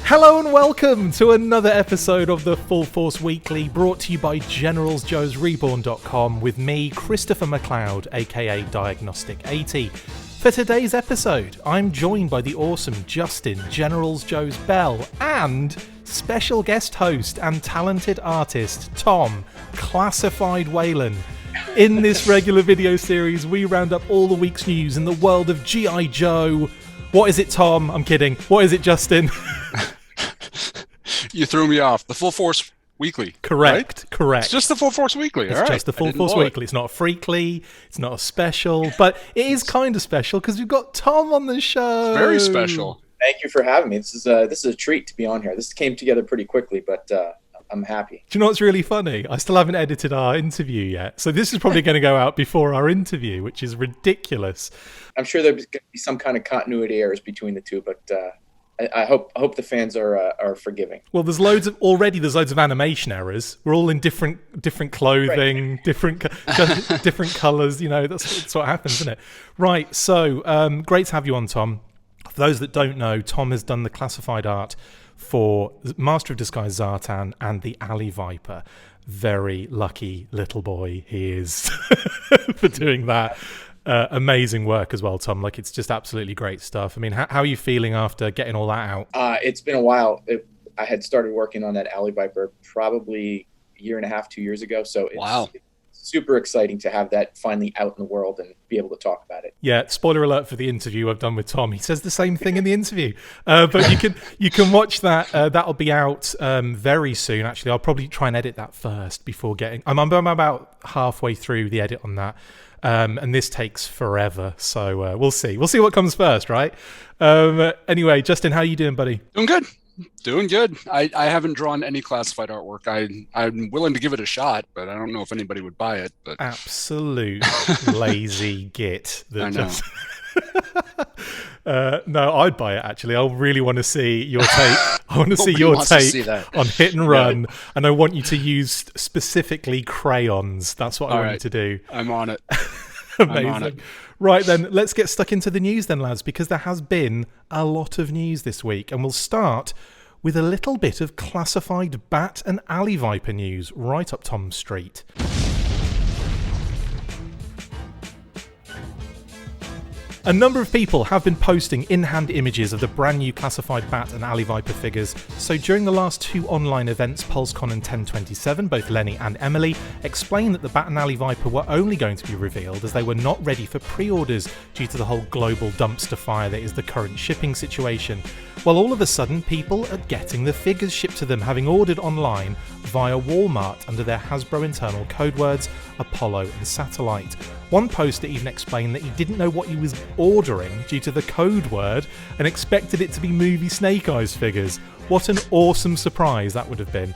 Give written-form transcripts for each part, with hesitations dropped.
Hello and welcome to another episode of the Full Force Weekly, brought to you by GeneralsJoes Reborn.com with me, Christopher McLeod AKA Diagnostik80. For today's episode, I'm joined by the awesome Justin GeneralsJoes Bell and special guest host and talented artist Tom Classified Whalen. In this regular video series, we round up all the week's news in the world of G.I. Joe. What is it, Tom? I'm kidding. What is it, Justin? You threw me off. The Full Force Weekly. Correct, right? correct. It's just the Full Force Weekly. It's just the Full Force Weekly. It's not a Freakly. It's not a special, but it is kind of special because we've got Tom on the show. Very special. Thank you for having me. This is a treat to be on here. This came together pretty quickly, but I'm happy. Do you know what's really funny? I still haven't edited our interview yet, so this is probably going to go out before our interview, which is ridiculous. I'm sure there's going to be some kind of continuity errors between the two, but I hope the fans are forgiving. Well, there's loads of animation errors. We're all in different clothing, right. different colors. You know, that's what happens, isn't it? Right. So great to have you on, Tom. For those that don't know, Tom has done the classified art for Master of Disguise Zartan and the Alley Viper. Very lucky little boy he is for doing that. Amazing work as well, Tom. Like, it's just absolutely great stuff. I mean, how are you feeling after getting all that out? It's been a while. I had started working on that Alley Viper probably a year and a half, 2 years ago. So it's super exciting to have that finally out in the world and be able to talk about it. Yeah, spoiler alert for the interview I've done with Tom. He says the same thing in the interview. But you can watch that. That'll be out very soon. Actually, I'll probably try and edit that first before getting. I'm about halfway through the edit on that. And this takes forever, so we'll see. We'll see what comes first, right? Anyway, Justin, how are you doing, buddy? Doing good. I haven't drawn any classified artwork. I'm willing to give it a shot, but I don't know if anybody would buy it. But absolute lazy git. I know. No, I'd buy it, actually. I really want to see your take. I want to see your take on Hit and Run, and I want you to use specifically crayons. That's what I want you to do. I'm on it. Amazing. I'm on it. Right then, let's get stuck into the news then, lads, because there has been a lot of news this week, and we'll start with a little bit of classified Bat and Alley Viper news right up Tom's street. A number of people have been posting in-hand images of the brand new classified Bat and Alley Viper figures, so during the last two online events, PulseCon and 1027, both Lenny and Emily explained that the Bat and Alley Viper were only going to be revealed as they were not ready for pre-orders due to the whole global dumpster fire that is the current shipping situation. Well, all of a sudden, people are getting the figures shipped to them having ordered online via Walmart under their Hasbro internal code words, Apollo and Satellite. One poster even explained that he didn't know what he was ordering due to the code word and expected it to be movie Snake Eyes figures. What an awesome surprise that would have been.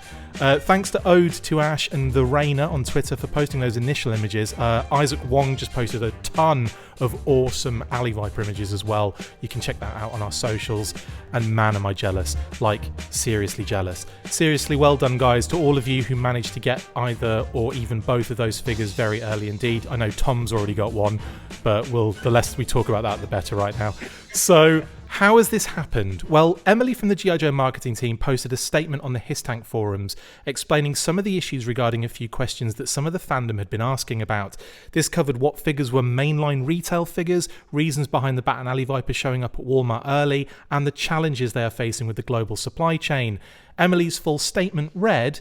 Thanks to Ode to Ash and The Rainer on Twitter for posting those initial images. Isaac Wong just posted a ton of awesome Alley Viper images as well. You can check that out on our socials. And man, am I jealous. Like, seriously jealous. Seriously, well done, guys, to all of you who managed to get either or even both of those figures very early indeed. I know Tom's already got one, but the less we talk about that, the better right now. So, how has this happened? Well, Emily from the G.I. Joe marketing team posted a statement on the HISSTANK forums explaining some of the issues regarding a few questions that some of the fandom had been asking about. This covered what figures were mainline retail figures, reasons behind the Bat and Alley Viper showing up at Walmart early, and the challenges they are facing with the global supply chain. Emily's full statement read,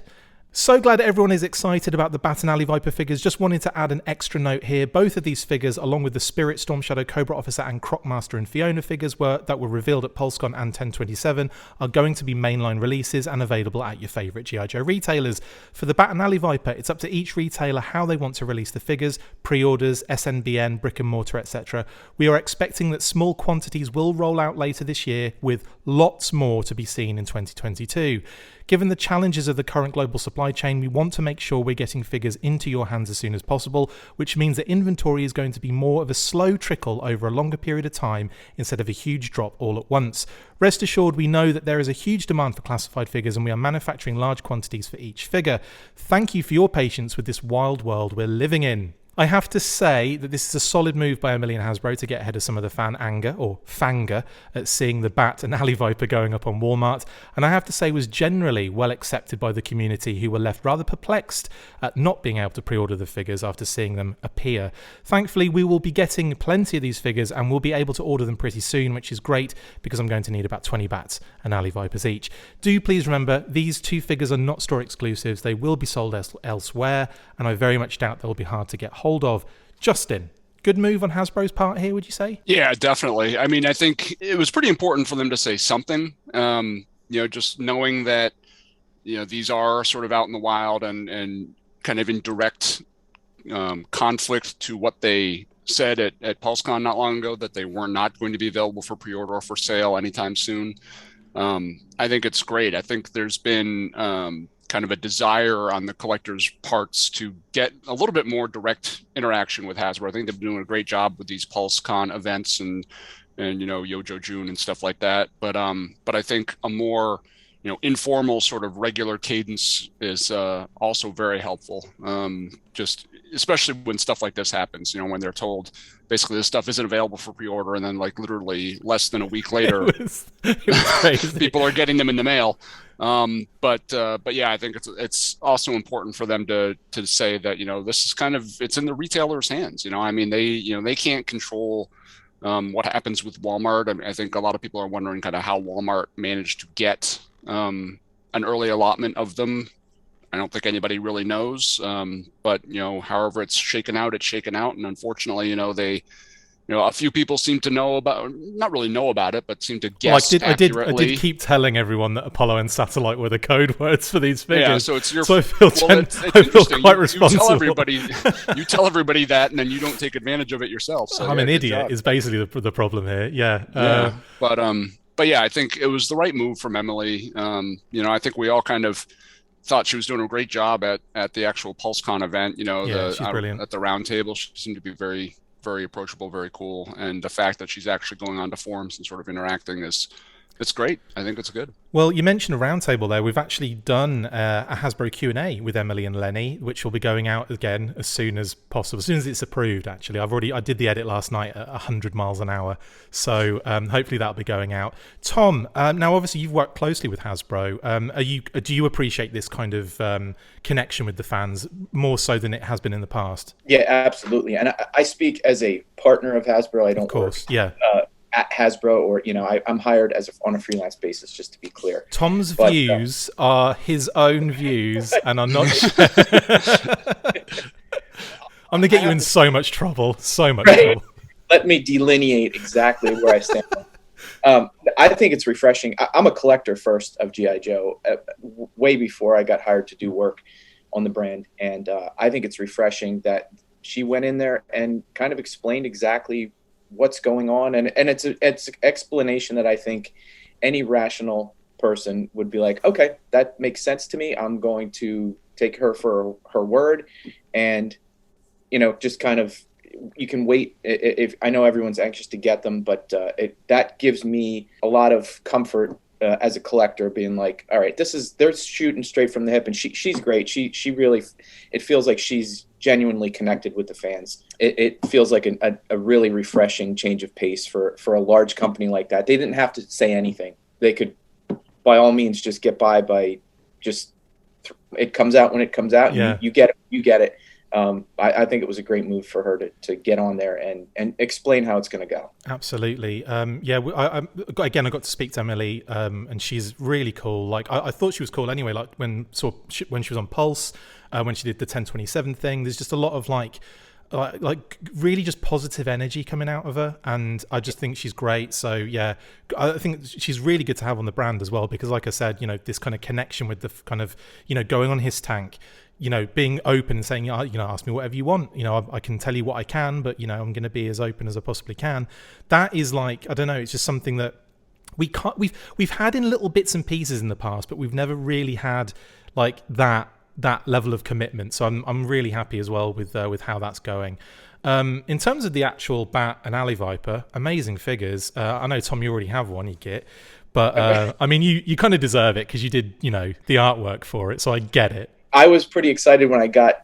"So glad everyone is excited about the Bat and Alley Viper figures. Just wanted to add an extra note here. Both of these figures, along with the Spirit, Storm Shadow, Cobra Officer and Crocmaster and Fiona figures that were revealed at PulseCon and 1027, are going to be mainline releases and available at your favourite G.I. Joe retailers. For the Bat and Alley Viper, it's up to each retailer how they want to release the figures, pre-orders, SNBN, brick and mortar, etc. We are expecting that small quantities will roll out later this year, with lots more to be seen in 2022. Given the challenges of the current global supply chain, we want to make sure we're getting figures into your hands as soon as possible, which means that inventory is going to be more of a slow trickle over a longer period of time instead of a huge drop all at once. Rest assured, we know that there is a huge demand for classified figures and we are manufacturing large quantities for each figure. Thank you for your patience with this wild world we're living in." I have to say that this is a solid move by Emily and Hasbro to get ahead of some of the fan anger, or fanga, at seeing the Bat and Alley Viper going up on Walmart, and I have to say was generally well accepted by the community, who were left rather perplexed at not being able to pre-order the figures after seeing them appear. Thankfully, we will be getting plenty of these figures, and we'll be able to order them pretty soon, which is great, because I'm going to need about 20 Bats and Alley Vipers each. Do please remember, these two figures are not store exclusives. They will be sold elsewhere, and I very much doubt they'll be hard to get hold of. Justin, good move on Hasbro's part here, would you say? Yeah, definitely. I mean, I think it was pretty important for them to say something, just knowing that, these are sort of out in the wild and kind of in direct conflict to what they said at PulseCon not long ago, that they were not going to be available for pre-order or for sale anytime soon. I think it's great. I think there's been kind of a desire on the collectors' parts to get a little bit more direct interaction with Hasbro. I think they've been doing a great job with these PulseCon events and Yojo June and stuff like that. But I think a more informal sort of regular cadence is also very helpful. Just especially when stuff like this happens, when they're told basically this stuff isn't available for pre-order, and then like literally less than a week later, it was crazy. People are getting them in the mail. But yeah, I think it's also important for them to say that, this is kind of, it's in the retailer's hands. I mean, they can't control what happens with Walmart. I mean, I think a lot of people are wondering kind of how Walmart managed to get an early allotment of them. I don't think anybody really knows. But however it's shaken out, and unfortunately, they, a few people seem to not really know about it, but seem to guess accurately. I did keep telling everyone that Apollo and Satellite were the code words for these figures. Yeah, so it's your. So I feel quite responsible. You tell everybody that, and then you don't take advantage of it yourself. So I'm an idiot. Is basically the problem here. Yeah. But yeah, I think it was the right move from Emily. I think we all kind of thought she was doing a great job at the actual PulseCon event. She's brilliant. At the round table. She seemed to be very, very approachable, very cool. And the fact that she's actually going on to forums and sort of interacting it's great. I think it's good. Well, you mentioned a roundtable there. We've actually done a Hasbro Q&A with Emily and Lenny, which will be going out again as soon as possible, as soon as it's approved, actually. I did the edit last night at 100 miles an hour, so hopefully that'll be going out. Tom, now obviously you've worked closely with Hasbro. Do you appreciate this kind of connection with the fans more so than it has been in the past? Yeah, absolutely. And I speak as a partner of Hasbro. I don't work at Hasbro, or I'm hired on a freelance basis, just to be clear. Tom's views are his own views and are not. I'm gonna get you in so much trouble. Trouble. Let me delineate exactly where I stand. I think it's refreshing. I'm a collector first of G.I. Joe, way before I got hired to do work on the brand, and I think it's refreshing that she went in there and kind of explained exactly what's going on, and it's an explanation that I think any rational person would be like, okay, that makes sense to me. I'm going to take her for her word, and just kind of, you can wait. If I know everyone's anxious to get them, but that gives me a lot of comfort as a collector, being like, all right, they're shooting straight from the hip, and she's great. She really, it feels like she's genuinely connected with the fans. It feels like a really refreshing change of pace for a large company like that. They didn't have to say anything. They could, by all means, just get by just it comes out when it comes out. Yeah. You get it. I think it was a great move for her to get on there and explain how it's going to go. Absolutely. I got to speak to Emily, and she's really cool. Like I thought she was cool anyway. Like when she was on Pulse, when she did the 1027 thing, there's just a lot of like really just positive energy coming out of her, and I just think she's great. So yeah, I think she's really good to have on the brand as well, because like I said, this kind of connection with the kind of going on HISSTANK, being open and saying, ask me whatever you want. I can tell you what I can, but I'm going to be as open as I possibly can. That is like, I don't know, it's just something that we've had in little bits and pieces in the past, but we've never really had like that level of commitment. So I'm really happy as well with how that's going. In terms of the actual Bat and Alley Viper, amazing figures. I know, Tom, you already have one, you get, but I mean, you kind of deserve it because you did the artwork for it, so I get it. I was pretty excited when I got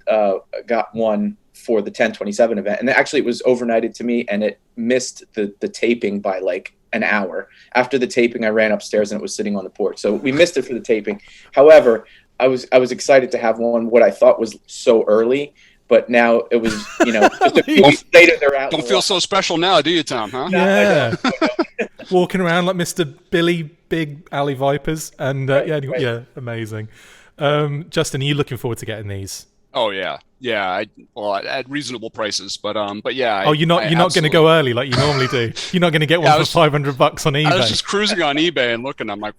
one for the 1027 event. And actually it was overnighted to me, and it missed the taping by like an hour. After the taping, I ran upstairs and it was sitting on the porch. So we missed it for the taping. However, I was excited to have one, what I thought was so early, but now it was, just a few weeks later they're out. Don't feel so special now, do you, Tom? Huh? Yeah. Walking around like Mr. Billy Big Alley Vipers, and yeah, amazing. Justin, are you looking forward to getting these? Oh yeah, at reasonable prices, but yeah. Oh, you're not going to go early like you normally do. You're not going to get one for $500 on eBay. I was just cruising on eBay and looking. I'm like,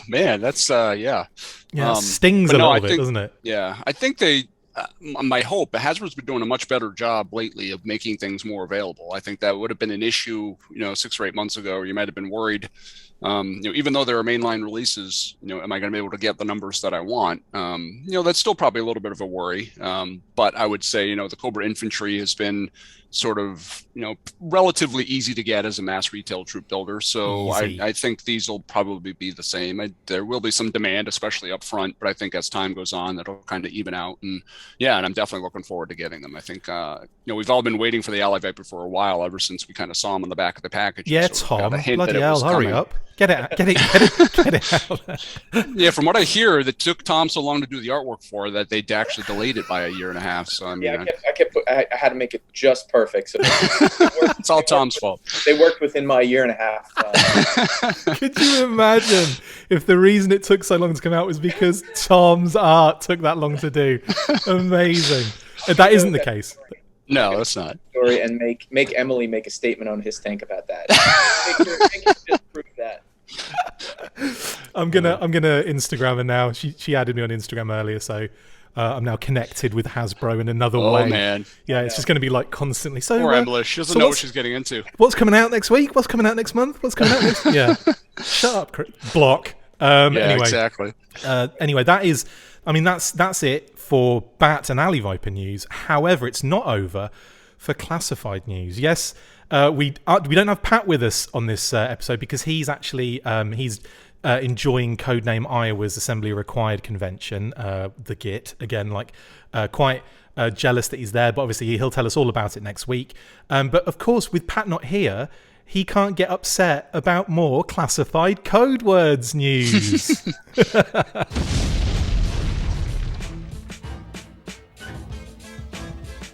man, that's yeah. Yeah, it stings a little bit, doesn't it? Yeah, I think they. My hope, Hasbro's been doing a much better job lately of making things more available. I think that would have been an issue, 6 or 8 months ago, or you might have been worried. Even though there are mainline releases, am I going to be able to get the numbers that I want? That's still probably a little bit of a worry. But I would say, the Cobra Infantry has been sort of, relatively easy to get as a mass retail troop builder. So I think these will probably be the same. There will be some demand, especially up front, but I think as time goes on, that'll kind of even out. And I'm definitely looking forward to getting them. I think, we've all been waiting for the Ally Viper for a while, ever since we kind of saw them on the back of the package. Yeah, so Tom, bloody hell, hurry up. Get it out. Yeah, from what I hear, it took Tom so long to do the artwork for that they actually delayed it by a year and a half. So I had to make it just perfect. So it's all Tom's fault. They worked within my year and a half. Could you imagine if the reason it took so long to come out was because Tom's art took that long to do? Amazing. That isn't the case. No, that's not. Story, and make Emily make a statement on HISSTANK about that. make her just prove that. I'm gonna Instagram her now. She added me on Instagram earlier, so I'm now connected with Hasbro in another way. Oh man, yeah, it's just going to be like constantly. So poor Emily, she doesn't know what she's getting into. What's coming out next week? What's coming out next month? What's coming out next? Yeah, shut up, block. Anyway, exactly. Anyway, that's it for Bat and Alley Viper news. However, it's not over for classified news. Yes, we don't have Pat with us on this episode because he's actually enjoying Codename Iowa's Assembly Required convention, the GIT again, quite jealous that he's there, but obviously he'll tell us all about it next week. But of course, with Pat not here, he can't get upset about more classified code words news.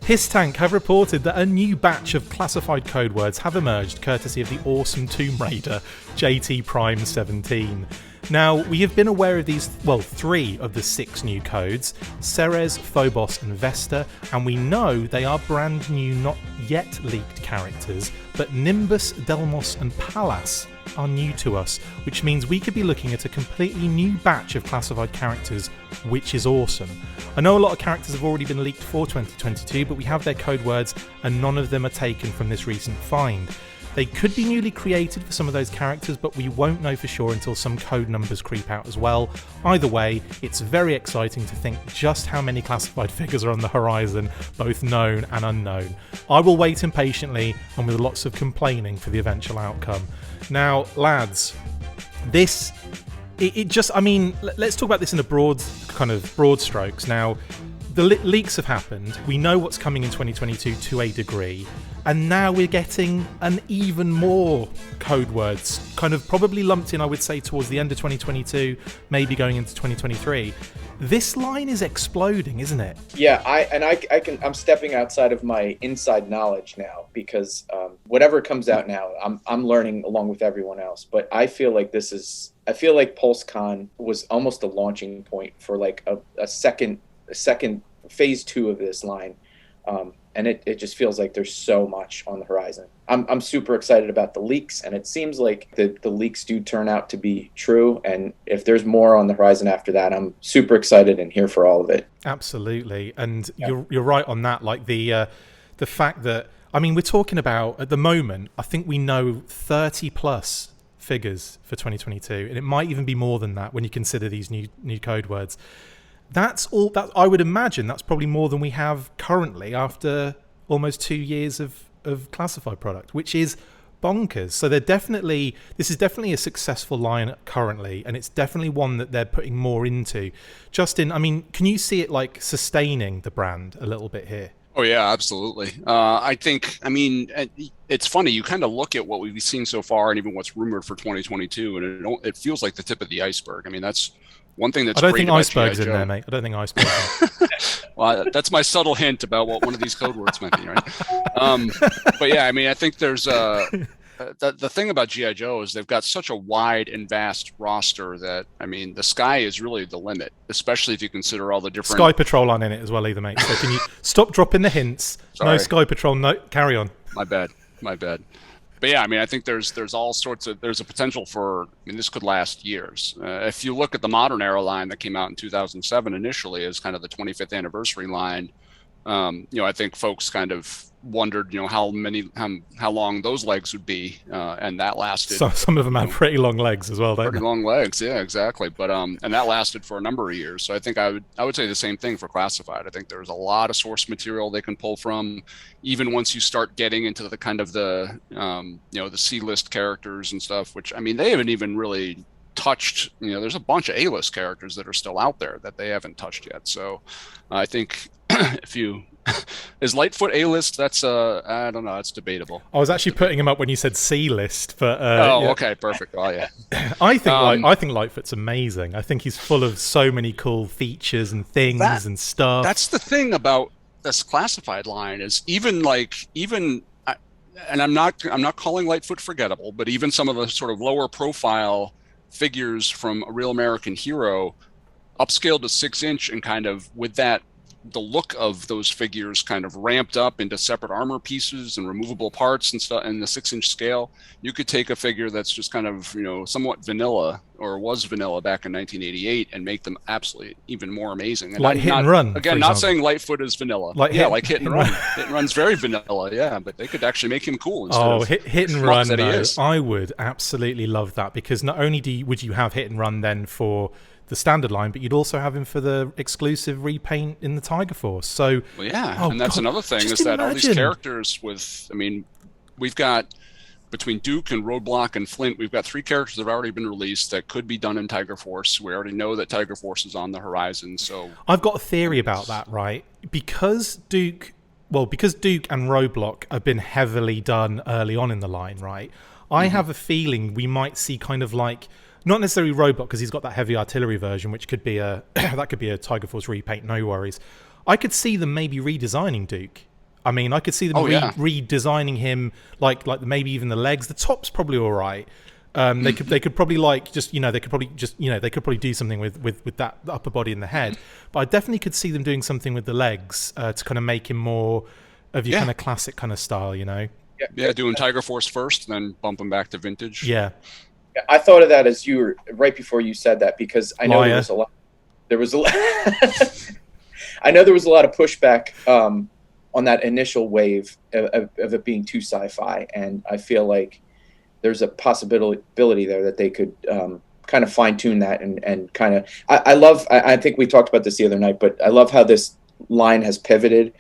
HISSTANK have reported that a new batch of classified code words have emerged courtesy of the awesome Tomb Raider JT Prime 17. Now, we have been aware of these, 3 of the 6 new codes, Ceres, Phobos and Vesta, and we know they are brand new, not yet leaked characters, but Nimbus, Delmos and Pallas are new to us, which means we could be looking at a completely new batch of classified characters, which is awesome. I know a lot of characters have already been leaked for 2022, but we have their code words and none of them are taken from this recent find. They could be newly created for some of those characters, but we won't know for sure until some code numbers creep out as well. Either way, it's very exciting to think just how many classified figures are on the horizon, both known and unknown. I will wait impatiently and with lots of complaining for the eventual outcome. Now, lads, let's talk about this in a broad strokes. Now, the leaks have happened. We know what's coming in 2022 to a degree. And now we're getting an even more code words, kind of probably lumped in, I would say, towards the end of 2022, maybe going into 2023. This line is exploding, isn't it? Yeah, I'm stepping outside of my inside knowledge now because whatever comes out now, I'm learning along with everyone else. But I feel like PulseCon was almost a launching point for like a second phase 2 of this line. And it just feels like there's so much on the horizon. I'm super excited about the leaks, and it seems like the leaks do turn out to be true. And if there's more on the horizon after that, I'm super excited and here for all of it. Absolutely, and yeah. You're right on that. Like the fact that we're talking about at the moment. I think we know 30 plus figures for 2022, and it might even be more than that when you consider these new code words. That's all. That I would imagine that's probably more than we have currently after almost 2 years of classified product, which is bonkers. So this is definitely a successful line currently, and it's definitely one that they're putting more into. Justin, can you see it like sustaining the brand a little bit here? Oh yeah, absolutely. I think, I mean, it's funny. You kind of look at what we've seen so far, and even what's rumored for 2022, and it feels like the tip of the iceberg. I mean, that's one thing that's I don't great think about iceberg's G.I. in Joe. there, mate. I don't think iceberg's in. Well, that's my subtle hint about what one of these code words might be, right? But yeah, I mean, I think there's the thing about G.I. Joe is they've got such a wide and vast roster that, I mean, the sky is really the limit, especially if you consider all the different... Sky Patrol aren't in it as well either, mate. So can you stop dropping the hints? Sorry. No Sky Patrol, no, carry on. My bad. But yeah, I mean, I think there's all sorts of, there's a potential for, I mean, this could last years. If you look at the Modern Era line that came out in 2007 initially as kind of the 25th anniversary line, I think folks kind of wondered, how long those legs would be, and that lasted. So, some of them have pretty long legs as well, don't they? Pretty long legs, yeah, exactly. But and that lasted for a number of years. So I think I would say the same thing for Classified. I think there's a lot of source material they can pull from, even once you start getting into the kind of the the C-list characters and stuff. Which, I mean, they haven't even really touched. There's a bunch of A-list characters that are still out there that they haven't touched yet. So I think if you is Lightfoot A-list? That's I don't know. It's debatable. I was actually putting him up when you said C-list, but yeah. Okay, perfect. Oh yeah. I think Lightfoot's amazing. I think he's full of so many cool features and things and stuff. That's the thing about this Classified line is even and I'm not calling Lightfoot forgettable, but even some of the sort of lower profile figures from A Real American Hero, upscaled to 6-inch, and kind of with that, the look of those figures kind of ramped up into separate armor pieces and removable parts and stuff in the 6-inch scale. You could take a figure that's just kind of, somewhat vanilla, or was vanilla back in 1988, and make them absolutely even more amazing. And like Hit and Run. Again, not saying Lightfoot is vanilla. Like Hit and Run. Hit and Run's very vanilla, yeah, but they could actually make him cool instead of Hit and Run, though, I would absolutely love that, because not only would you have Hit and Run then for the standard line, but you'd also have him for the exclusive repaint in the Tiger Force. So, and that's another thing, is that all these characters we've got, between Duke and Roadblock and Flint, we've got 3 characters that have already been released that could be done in Tiger Force. We already know that Tiger Force is on the horizon. So I've got a theory about that, right? Because Duke and Roadblock have been heavily done early on in the line, right? I have a feeling we might see kind of like, not necessarily Roadblock, because he's got that heavy artillery version, which could be a Tiger Force repaint, no worries. I could see them maybe redesigning Duke. I mean, I could see them redesigning him, like maybe even the legs. The top's probably all right. They could probably do something with that upper body and the head. But I definitely could see them doing something with the legs to kind of make him more of your kind of classic kind of style, Yeah, doing Tiger Force first, then bump him back to vintage. Yeah. I thought of that as you were right before you said that, because I know there was a lot. I know there was a lot of pushback on that initial wave of it being too sci-fi, and I feel like there's a possibility there that they could kind of fine tune that and kind of. I think we talked about this the other night, but I love how this line has pivoted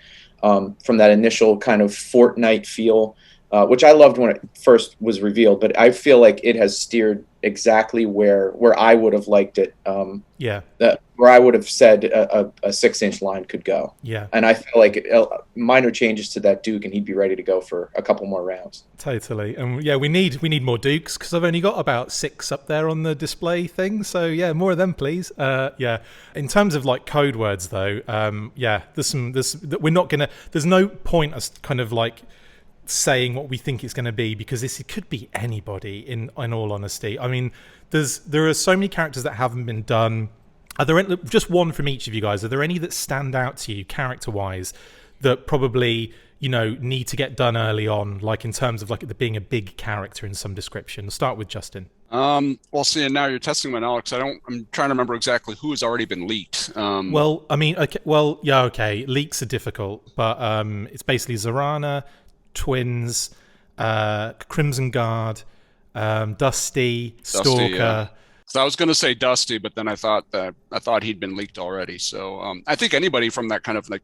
from that initial kind of Fortnite feel. Which I loved when it first was revealed, but I feel like it has steered exactly where I would have liked it. Where I would have said a 6-inch line could go. Yeah, and I feel like minor changes to that Duke, and he'd be ready to go for a couple more rounds. Totally, and we need more Dukes, because I've only got about 6 up there on the display thing. So yeah, more of them, please. In terms of like code words, though, there's no point us kind of like saying what we think it's going to be, because it could be anybody in all honesty. I mean, there are so many characters that haven't been done. Are there just one from each of you guys? Are there any that stand out to you character wise that probably need to get done early on, like in terms of like being a big character in some description? We'll start with Justin. Well, see, and now you're testing me, Alex. I'm trying to remember exactly who has already been leaked. Leaks are difficult, but it's basically Zorana, Twins, Crimson Guard, Dusty, Stalker. Yeah. So I was going to say Dusty, but then I thought he'd been leaked already. So I think anybody from that kind of like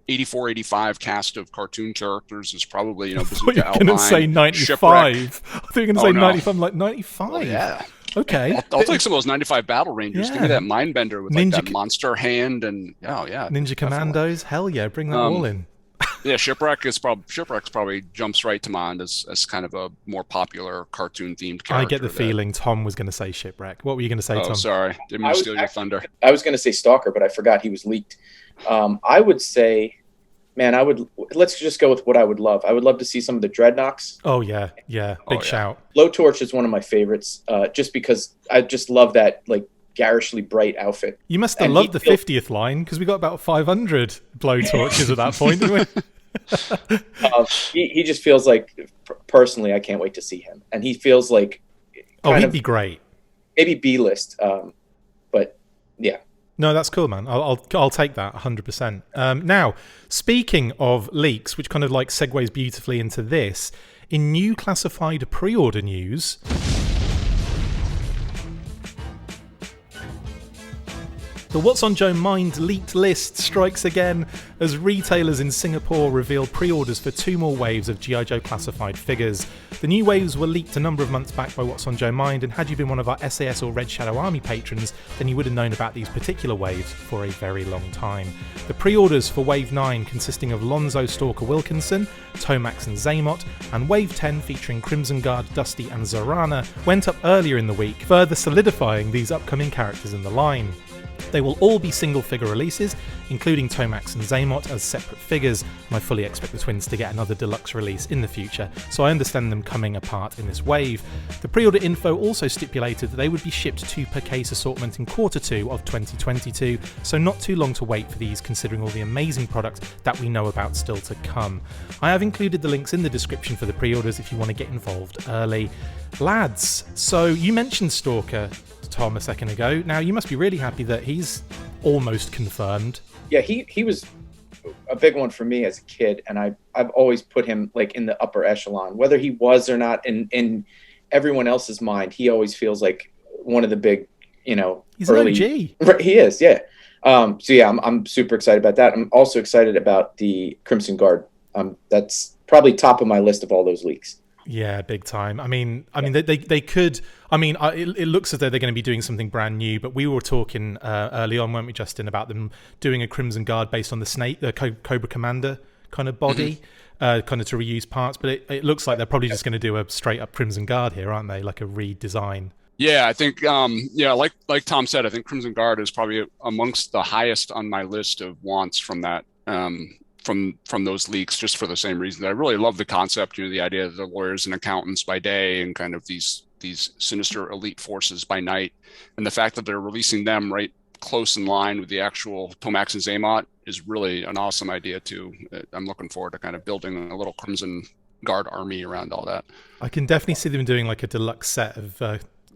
84, 85 cast of cartoon characters is probably, Bazooka Alpine. I thought you were going to say 95. I thought you were going to say 95. I'm like, 95? Oh, yeah. Okay. I'll take some of those 95 Battle Rangers. Yeah. Give me that Mindbender with like that monster hand and, Ninja Commandos. Hell yeah, bring that all in. Yeah, Shipwreck's probably jumps right to mind as kind of a more popular cartoon themed character. I get the feeling Tom was going to say Shipwreck. What were you going to say, Tom? Oh, sorry, didn't mean to steal your thunder. I was going to say Stalker, but I forgot he was leaked. I would say, man, let's just go with what I would love. I would love to see some of the Dreadnoks. Oh yeah, big shout. Blowtorch is one of my favorites, just because I just love that like garishly bright outfit. You must have loved the 50th line, because we got about 500 Blowtorches at that point, didn't we? He just feels like, personally, I can't wait to see him, and he feels like he'd be great. Maybe B-list, but yeah. No, that's cool, man. I'll take that 100%. Now, speaking of leaks, which kind of like segues beautifully into this, in new classified pre-order news, the What's on Joe Mind leaked list strikes again as retailers in Singapore revealed pre-orders for 2 more waves of G.I. Joe classified figures. The new waves were leaked a number of months back by What's on Joe Mind, and had you been one of our SAS or Red Shadow Army patrons, then you would have known about these particular waves for a very long time. The pre-orders for Wave 9, consisting of Lonzo Stalker Wilkinson, Tomax and Zaymot, and Wave 10 featuring Crimson Guard, Dusty and Zorana, went up earlier in the week, further solidifying these upcoming characters in the line. They will all be single-figure releases, including Tomax and Zaymot as separate figures, and I fully expect the twins to get another deluxe release in the future, so I understand them coming apart in this wave. The pre-order info also stipulated that they would be shipped 2 per case assortment in Q2 of 2022, so not too long to wait for these, considering all the amazing product that we know about still to come. I have included the links in the description for the pre-orders if you want to get involved early. Lads, so you mentioned Stalker, Tom, a second ago. Now, you must be really happy that he's almost confirmed. Yeah, he was a big one for me as a kid, and I've always put him like in the upper echelon. Whether he was or not in everyone else's mind, he always feels like one of the big, he's early... an OG. He is, yeah. So yeah, I'm super excited about that. I'm also excited about the Crimson Guard. That's probably top of my list of all those leaks. Yeah, big time. I mean, they could. I mean, it looks as though they're going to be doing something brand new. But we were talking early on, weren't we, Justin, about them doing a Crimson Guard based on the Cobra Commander kind of body, kind of to reuse parts. But it looks like they're probably just going to do a straight up Crimson Guard here, aren't they? Like a redesign. Yeah, I think, like Tom said, I think Crimson Guard is probably amongst the highest on my list of wants from that. From those leaks, just for the same reason. I really love the concept, the idea of the lawyers and accountants by day and kind of these sinister elite forces by night, and the fact that they're releasing them right close in line with the actual Tomax and Zaymot is really an awesome idea too. I'm looking forward to kind of building a little Crimson Guard army around all that. I can definitely see them doing like a deluxe set of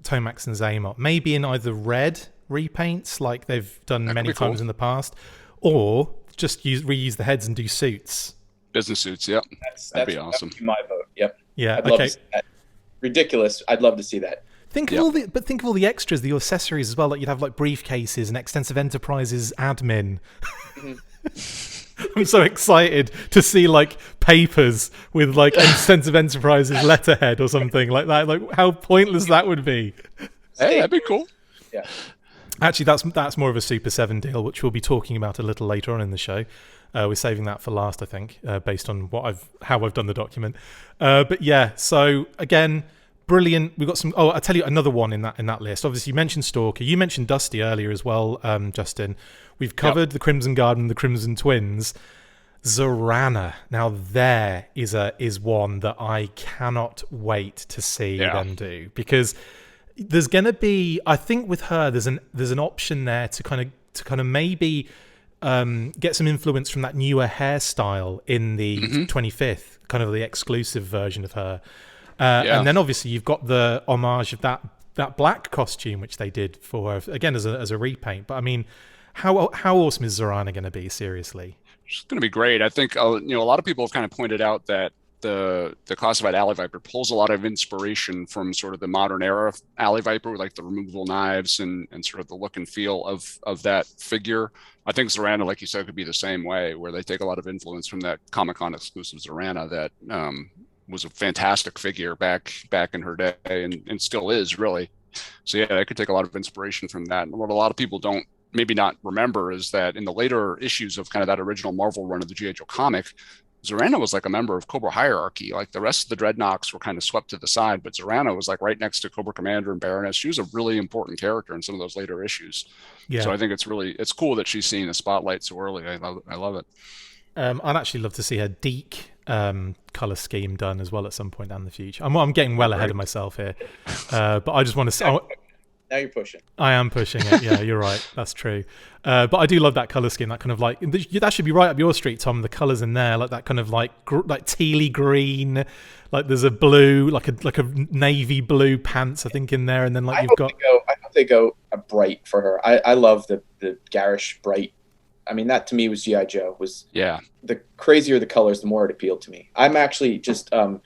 Tomax and Zaymot, maybe in either red repaints like they've done many times in the past, or just reuse the heads and do suits. Business suits, yep. That'd be awesome. That'd be my vote, yep. Yeah, I'd love to see that. Ridiculous. I'd love to see that. Think of all the extras, the accessories as well. Like you'd have like briefcases and Extensive Enterprises admin. I'm so excited to see like papers with like Extensive Enterprises letterhead or something like that. Like how pointless that would be. Hey, that'd be cool. Yeah. Actually, that's more of a Super 7 deal, which we'll be talking about a little later on in the show. We're saving that for last, I think, based on how I've done the document. But yeah, so again, brilliant. We've got some. Oh, I'll tell you another one in that list. Obviously, you mentioned Stalker. You mentioned Dusty earlier as well, Justin. We've covered the Crimson Guard and the Crimson Twins. Zorana. Now there is one that I cannot wait to see them do, because there's going to be, I think with her, there's an option there to kind of maybe get some influence from that newer hairstyle in the 25th, kind of the exclusive version of her. And then obviously you've got the homage of that black costume, which they did for her, again, as a repaint. But I mean, how awesome is Zorana going to be, seriously? It's going to be great. I think, a lot of people have kind of pointed out that the classified Alley Viper pulls a lot of inspiration from sort of the modern era of Alley Viper, with like the removable knives and sort of the look and feel of that figure. I think Zorana, like you said, could be the same way, where they take a lot of influence from that Comic-Con exclusive Zorana that was a fantastic figure back in her day and still is, really. So yeah, they could take a lot of inspiration from that. And what a lot of people don't maybe not remember is that in the later issues of kind of that original Marvel run of the G.I. Joe comic, Zorana was like a member of Cobra Hierarchy. Like the rest of the Dreadnoks were kind of swept to the side, but Zorana was like right next to Cobra Commander and Baroness. She was a really important character in some of those later issues. Yeah. So I think it's cool that she's seeing the spotlight so early. I love it. I'd actually love to see her Deke color scheme done as well at some point down the future. I'm getting well ahead of myself here, but I just want to. Now you're pushing. I am pushing it. Yeah, you're right. That's true. But I do love that color scheme. That kind of like that should be right up your street, Tom. The colors in there, like that kind of like tealy green. Like there's a blue, like a navy blue pants, I think, in there, and then like I hope they go a bright for her. I love the garish bright. I mean, that to me was G.I. Joe. The crazier the colors, the more it appealed to me. I'm actually just I'm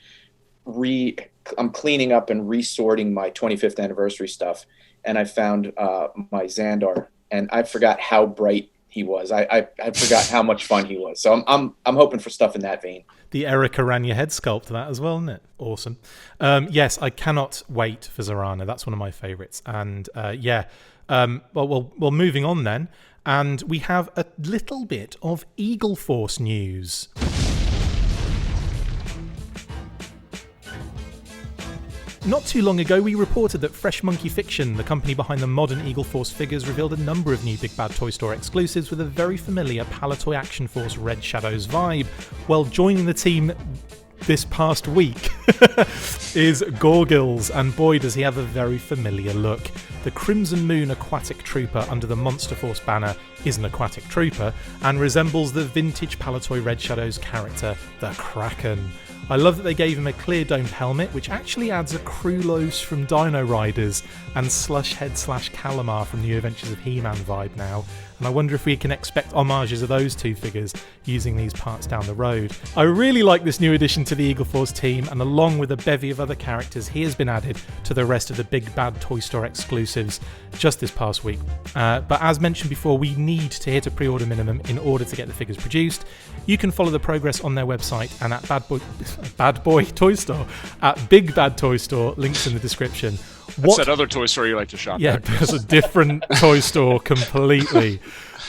cleaning up and resorting my 25th anniversary stuff, and I found my Xandar, and I forgot how bright he was. I forgot how much fun he was. So I'm hoping for stuff in that vein. The Eric Aranya head sculpt, that as well, isn't it? Awesome. Yes, I cannot wait for Zorana. That's one of my favorites. And well, moving on then. And we have a little bit of Eagle Force news. Not too long ago, we reported that Fresh Monkey Fiction, the company behind the modern Eagle Force figures, revealed a number of new Big Bad Toy Store exclusives with a very familiar Palitoy Action Force Red Shadows vibe. Well, joining the team this past week is Gorgills, and boy does he have a very familiar look. The Crimson Moon Aquatic Trooper under the Monster Force banner is an aquatic trooper and resembles the vintage Palitoy Red Shadows character, the Kraken. I love that they gave him a clear domed helmet, which actually adds a Krulos from Dino Riders and Slushhead / Calamar from New Adventures of He-Man vibe now. And I wonder if we can expect homages of those two figures using these parts down the road. I really like this new addition to the Eagle Force team, and along with a bevy of other characters, he has been added to the rest of the Big Bad Toy Store exclusives just this past week. But as mentioned before, we need to hit a pre-order minimum in order to get the figures produced. You can follow the progress on their website and at Bad Boy Toy Store, at Big Bad Toy Store, links in the description. What's that other toy store you like to shop at? Yeah, there's a different toy store completely.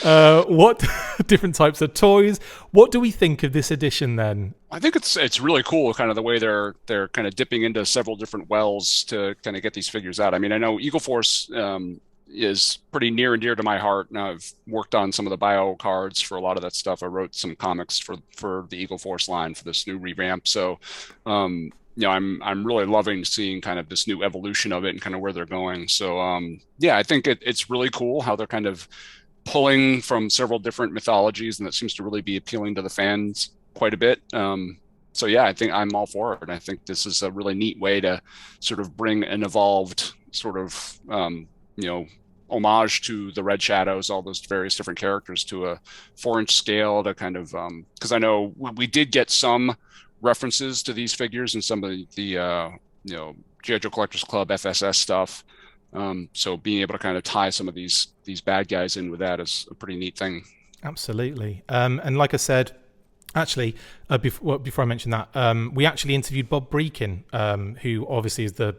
What different types of toys? What do we think of this edition then? I think it's really cool, kind of the way they're kind of dipping into several different wells to kind of get these figures out. I mean, I know Eagle Force is pretty near and dear to my heart. Now I've worked on some of the bio cards for a lot of that stuff. I wrote some comics for the Eagle Force line for this new revamp. So I'm really loving seeing kind of this new evolution of it and kind of where they're going. So I think it's really cool how they're kind of pulling from several different mythologies, and that seems to really be appealing to the fans quite a bit. I think I'm all for it. And I think this is a really neat way to sort of bring an evolved sort of homage to the Red Shadows, all those various different characters, to a 4-inch scale, to kind of because I know we did get some references to these figures in some of the G.I. Joe Collectors Club FSS stuff. So being able to kind of tie some of these bad guys in with that is a pretty neat thing. Absolutely. And like I said, actually, before I mention that, we actually interviewed Bob Breakin, who obviously is the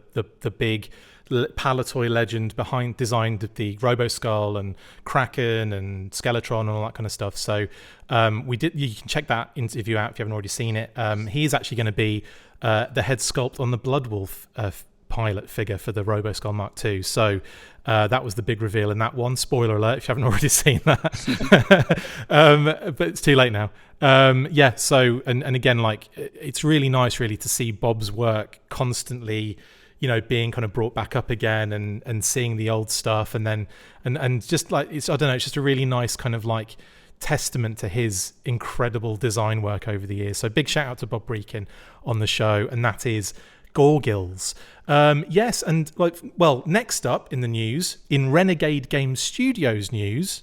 big Palitoy legend designed the Roboskull and Kraken and Skeletron and all that kind of stuff. So you can check that interview out if you haven't already seen it. He's actually going to be the head sculpt on the Bloodwolf pilot figure for the Roboskull Mark II. So that was the big reveal in that one. Spoiler alert if you haven't already seen that. But it's too late now. So and again, like, it's really nice really to see Bob's work constantly being kind of brought back up again and seeing the old stuff, and then and just like it's just a really nice kind of like testament to his incredible design work over the years. So big shout out to Bob Breakin on the show, and that is Gorgills. Yes, and next up in the news, in Renegade Game Studios news,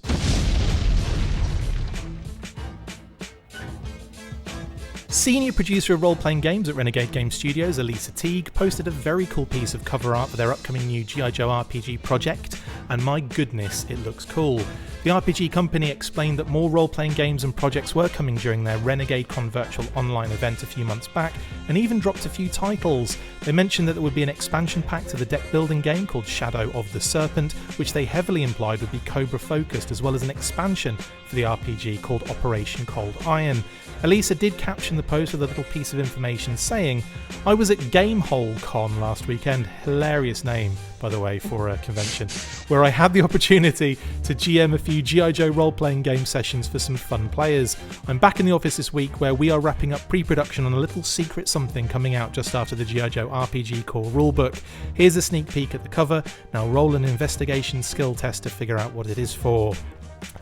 senior producer of role-playing games at Renegade Game Studios, Elisa Teague, posted a very cool piece of cover art for their upcoming new G.I. Joe RPG project, and my goodness, it looks cool. The RPG company explained that more role-playing games and projects were coming during their Renegade Con virtual online event a few months back, and even dropped a few titles. They mentioned that there would be an expansion pack to the deck-building game called Shadow of the Serpent, which they heavily implied would be Cobra-focused, as well as an expansion for the RPG called Operation Cold Iron. Elisa did caption the post with a little piece of information saying, "I was at Gamehole Con last weekend," hilarious name, by the way, for a convention, "where I had the opportunity to GM a few G.I. Joe role-playing game sessions for some fun players. I'm back in the office this week where we are wrapping up pre-production on a little secret something coming out just after the G.I. Joe RPG core rulebook. Here's a sneak peek at the cover. Now roll an investigation skill test to figure out what it is for."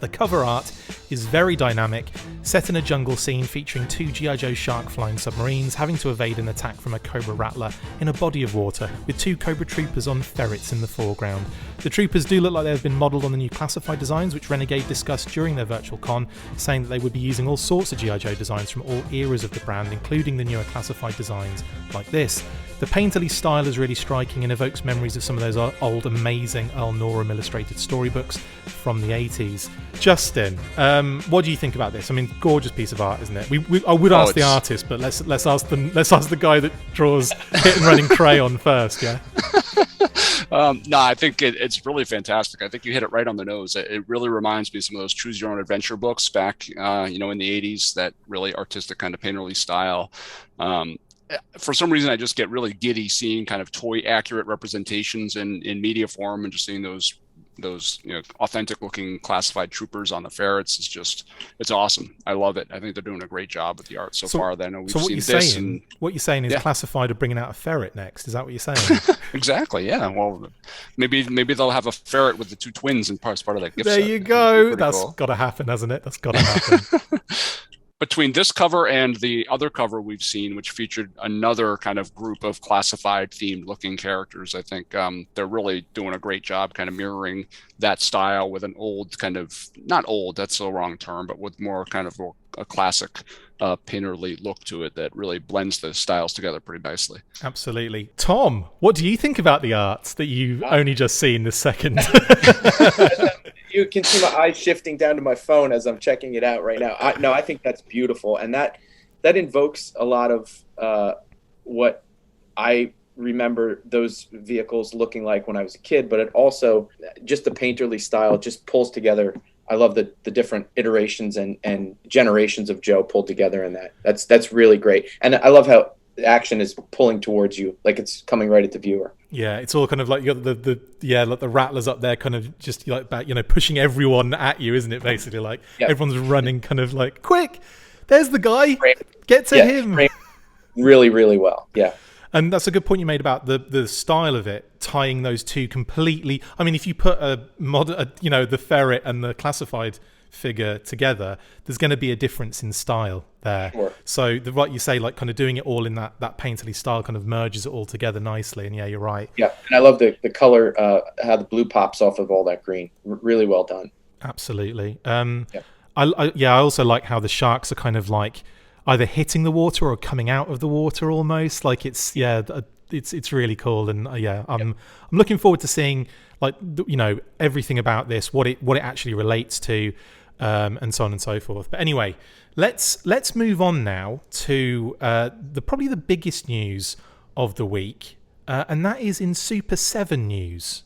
The cover art is very dynamic, set in a jungle scene featuring two G.I. Joe shark flying submarines having to evade an attack from a Cobra Rattler in a body of water, with two Cobra troopers on ferrets in the foreground. The troopers do look like they have been modelled on the new Classified designs, which Renegade discussed during their virtual con, saying that they would be using all sorts of G.I. Joe designs from all eras of the brand, including the newer Classified designs like this. The painterly style is really striking and evokes memories of some of those old amazing Earl Norham illustrated storybooks from the 80s. Justin, what do you think about this? I mean, gorgeous piece of art, isn't it? I would ask the artist, but let's ask the guy that draws hit and running crayon first. Yeah. No, I think it's really fantastic. I think you hit it right on the nose. It really reminds me of some of those choose your own adventure books back, in the 80s. That really artistic kind of painterly style. For some reason, I just get really giddy seeing kind of toy accurate representations in media form, and just seeing those authentic looking classified troopers on the ferrets. It's awesome. I love it. I think they're doing a great job with the art so far. I know we've seen this. What you're saying is Classified are bringing out a ferret next. Is that what you're saying? Exactly. Yeah. Well, maybe they'll have a ferret with the two twins and part of that gift set. There you go. That's got to happen, hasn't it? That's got to happen. Between this cover and the other cover we've seen, which featured another kind of group of classified themed looking characters, I think they're really doing a great job kind of mirroring that style with an old kind of, not old, that's the wrong term, but with more kind of a classic painterly look to it that really blends the styles together pretty nicely. Absolutely. Tom, what do you think about the art that you've only just seen this second? You can see my eyes shifting down to my phone as I'm checking it out right now. I think that's beautiful, and that invokes a lot of what I remember those vehicles looking like when I was a kid. But it also, just the painterly style just pulls together. I love the different iterations and generations of Joe pulled together in that. That's really great, and I love how the action is pulling towards you, like it's coming right at the viewer. Yeah, it's all kind of like you got like the rattlers up there, kind of just like that, pushing everyone at you, isn't it? Basically, like everyone's running, kind of like, quick, there's the guy, get to him. Really, really well. Yeah. And that's a good point you made about the style of it, tying those two completely. I mean, if you put the ferret and the classified figure together, there's going to be a difference in style there. Sure. So like you say, like kind of doing it all in that painterly style kind of merges it all together nicely. And yeah, you're right. Yeah, and I love the color, how the blue pops off of all that green. Really well done. Absolutely. I also like how the sharks are kind of like either hitting the water or coming out of the water almost. Like it's really cool. And I'm looking forward to seeing everything about this, what it actually relates to. And so on and so forth. But anyway, let's move on now to probably the biggest news of the week, and that is in Super 7 news.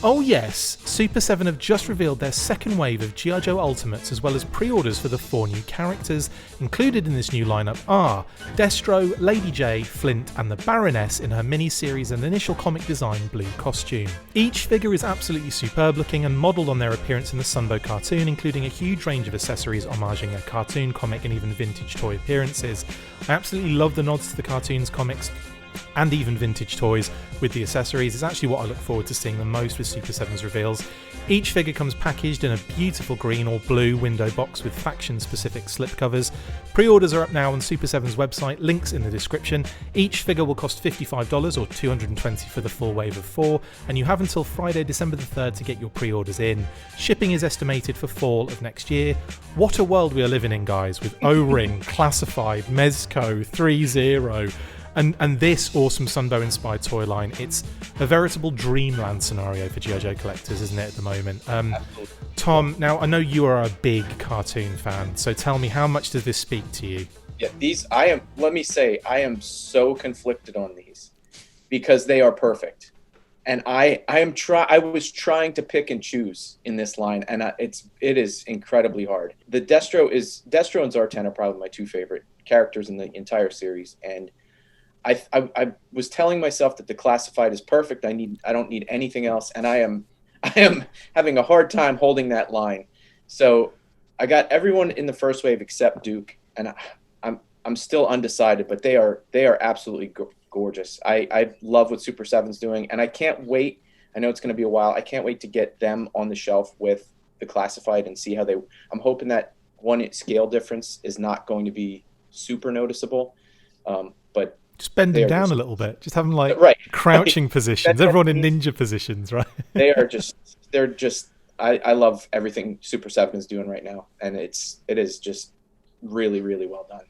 Oh yes, Super 7 have just revealed their second wave of G.I. Joe Ultimates, as well as pre-orders for the 4 new characters. Included in this new lineup are Destro, Lady J, Flint and the Baroness in her mini-series and initial comic design blue costume. Each figure is absolutely superb looking and modelled on their appearance in the Sunbow cartoon, including a huge range of accessories homaging their cartoon, comic and even vintage toy appearances. I absolutely love the nods to the cartoons, comics and even vintage toys with the accessories. Is actually what I look forward to seeing the most with Super 7's reveals. Each figure comes packaged in a beautiful green or blue window box with faction-specific slipcovers. Pre-orders are up now on Super 7's website, links in the description. Each figure will cost $55 or $220 for the full wave of 4, and you have until Friday, December the 3rd to get your pre-orders in. Shipping is estimated for fall of next year. What a world we are living in, guys, with O-Ring, Classified, Mezco, 3-0, And this awesome Sunbow inspired toy line, it's a veritable dreamland scenario for G.I. Joe collectors, isn't it, at the moment? Tom, now I know you are a big cartoon fan, so tell me, how much does this speak to you? Yeah, let me say, I am so conflicted on these because they are perfect. And I was trying to pick and choose in this line, and it is incredibly hard. The Destro and Zartan are probably my two favorite characters in the entire series, and I was telling myself that the Classified is perfect. I don't need anything else, and I am having a hard time holding that line. So I got everyone in the first wave except Duke, and I'm still undecided, but they are absolutely gorgeous. I love what Super 7's doing, and I can't wait. I know it's going to be a while. I can't wait to get them on the shelf with the Classified and see how they. I'm hoping that one scale difference is not going to be super noticeable, but just bend them down a little bit. Just have them like crouching positions. Everyone in ninja positions, right? They're just. I love everything Super 7 is doing right now, and it is just really, really well done.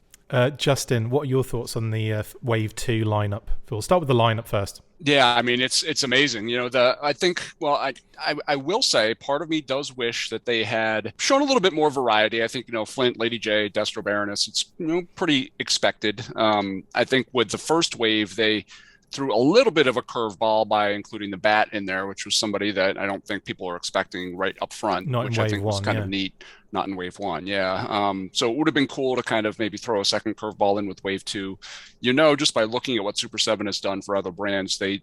Justin, what are your thoughts on the Wave 2 lineup? We'll start with the lineup first. Yeah, I mean, it's amazing. You know, I think, well, I will say part of me does wish that they had shown a little bit more variety. I think, you know, Flint, Lady J, Destro, Baroness, it's, you know, pretty expected. I think with the first wave, they threw a little bit of a curveball by including the Bat in there, which was somebody that I don't think people are expecting right up front, which I think was kind of neat. Not in Wave 1, yeah. So it would have been cool to kind of maybe throw a second curveball in with Wave 2. You know, just by looking at what Super 7 has done for other brands, they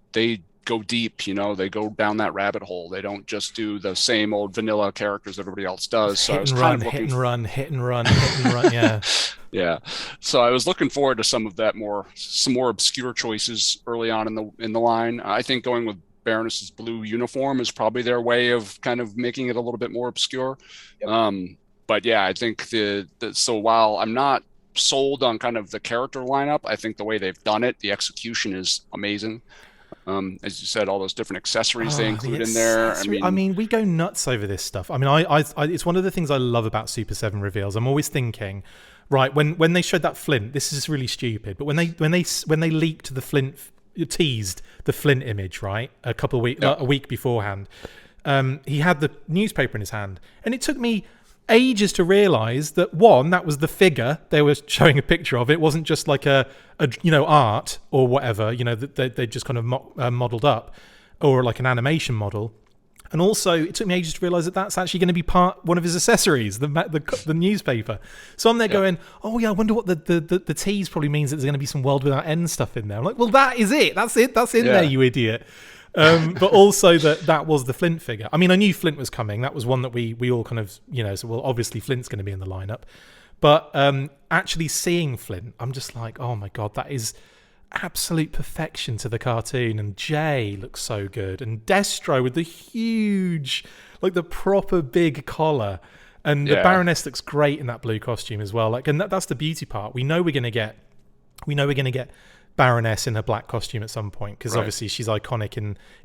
go deep, you know, they go down that rabbit hole. They don't just do the same old vanilla characters that everybody else does. So hit and run, yeah. Yeah. So I was looking forward to some more obscure choices early on in the line. I think going with Baroness's blue uniform is probably their way of kind of making it a little bit more obscure. Yep. But yeah, I think so while I'm not sold on kind of the character lineup, I think the way they've done it, the execution is amazing. As you said, all those different accessories they include in there. I mean, we go nuts over this stuff. I mean, I it's one of the things I love about Super 7 reveals. I'm always thinking, right, when they showed that Flint, this is really stupid, but when they leaked the Flint, teased the Flint image, right, a week beforehand, he had the newspaper in his hand, and it took me ages to realize that that was the figure they were showing a picture of. It wasn't just like a you know, art or whatever, you know, that they just kind of modeled up, or like an animation model. And also, it took me ages to realize that that's actually going to be one of his accessories, the newspaper. So I'm there going, oh yeah, I wonder what the tease probably means that there's going to be some World Without End stuff in there. I'm like, well, that is it. That's it. That's in there, you idiot. But also that was the Flint figure. I mean, I knew Flint was coming. That was one that we all kind of, you know, so well, obviously Flint's going to be in the lineup. But actually seeing Flint, I'm just like, oh my God, that is absolute perfection to the cartoon. And Jay looks so good, and Destro with the huge, like the proper big collar, and the Baroness looks great in that blue costume as well. Like, and that's the beauty part. We know we're going to get Baroness in her black costume at some point, because obviously she's iconic